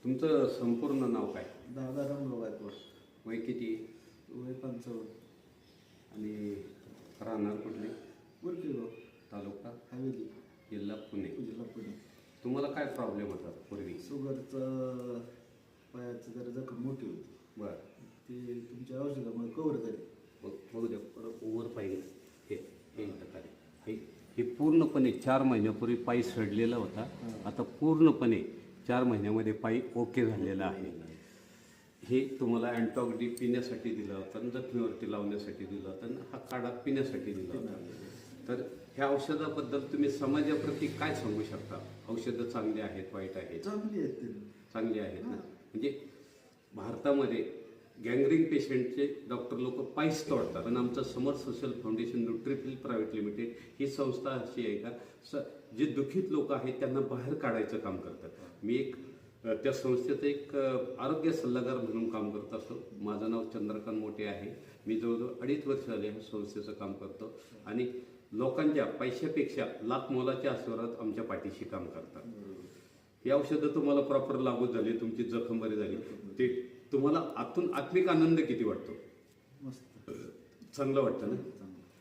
तुमचं संपूर्ण नाव काय? दादा रामराव गायकवाड. वय किती? वय 55. आणि राहणार कुठले? मुरकीगाव तालुका हवेली जिल्हा पुणे. जिल्हा पुणे. तुम्हाला काय प्रॉब्लेम होता पूर्वी? शुगरचं पायाची जरा जखम मोठी होती. बरं, ती तुमच्या औषधामुळे कव्हर झाली. बघू द्या परत ओव्हर पाहिजे. हे हे इथं खाली. हे पूर्णपणे 4 महिन्यापूर्वी पायी सडलेला होता. आता पूर्णपणे 4 महिन्यामध्ये पायी ओके झालेला आहे. हे तुम्हाला अँटॉक डी पिण्यासाठी दिला होता, जखमीवरती लावण्यासाठी दिला होता, आणि हा काढा पिण्यासाठी दिला होता. तर ह्या औषधाबद्दल तुम्ही समाजाप्रती काय सांगू शकता? औषधं चांगली आहेत, वाईट आहेत? चांगली आहेत ते. चांगली आहेत ना. म्हणजे भारतामध्ये गँग्रीन पेशंटचे डॉक्टर लोक पायच तोडतात, पण आमचं समर सोशल फाउंडेशन न्यूट्रिफिल प्रायव्हेट लिमिटेड ही संस्था अशी आहे का जे दुःखित लोक आहेत त्यांना बाहेर काढायचं काम करतात. मी एक त्या संस्थेचं एक आरोग्य सल्लागार म्हणून काम करत असतो. माझं नाव चंद्रकांत मोठे आहे. मी जवळजवळ 2.5 वर्ष झाले ह्या संस्थेचं काम करतो आणि लोकांच्या पैशापेक्षा लाख मोलाच्या आशीर्वादात आमच्या पाठीशी काम करतात. ही औषधं तुम्हाला प्रॉपर लागू झाली, तुमची जखम बरी झाली, ते तुम्हाला आतून आत्मिक आनंद किती वाटतो? मस्त चांगलं वाटतं ना.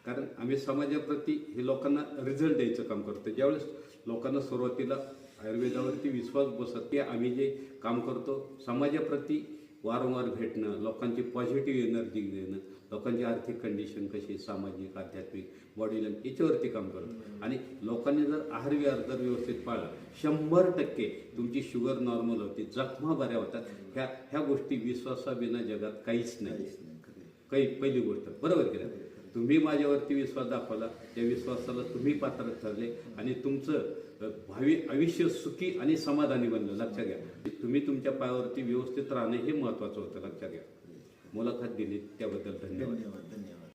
कारण आम्ही समाजाप्रती हे लोकांना रिझल्ट द्यायचं काम करतो. ज्यावेळेस लोकांना सुरुवातीला आयुर्वेदावरती विश्वास बसत की आम्ही जे काम करतो समाजाप्रती वारंवार भेटणं, लोकांची पॉझिटिव्ह एनर्जी देणं, लोकांची आर्थिक कंडिशन कशी, सामाजिक, आध्यात्मिक, बॉडी लाईन याच्यावरती काम करतो. आणि लोकांनी जर आहार विहार जर व्यवस्थित पाळला 100% तुमची शुगर नॉर्मल होती, जखमा बऱ्या होतात. ह्या गोष्टी विश्वासाविना जगात काहीच नाही. पहिली गोष्ट बरोबर केलं. तुम्ही माझ्यावरती विश्वास दाखवला, त्या विश्वासाला तुम्ही पात्र ठरले आणि तुमचं भावी आयुष्य सुखी आणि समाधानी बनलं. लक्षात घ्या, तुम्ही तुमच्या पायावरती व्यवस्थित राहणे हे महत्वाचं होतं. लक्षात घ्या. मुलाखत दिली त्याबद्दल धन्यवाद. धन्यवाद.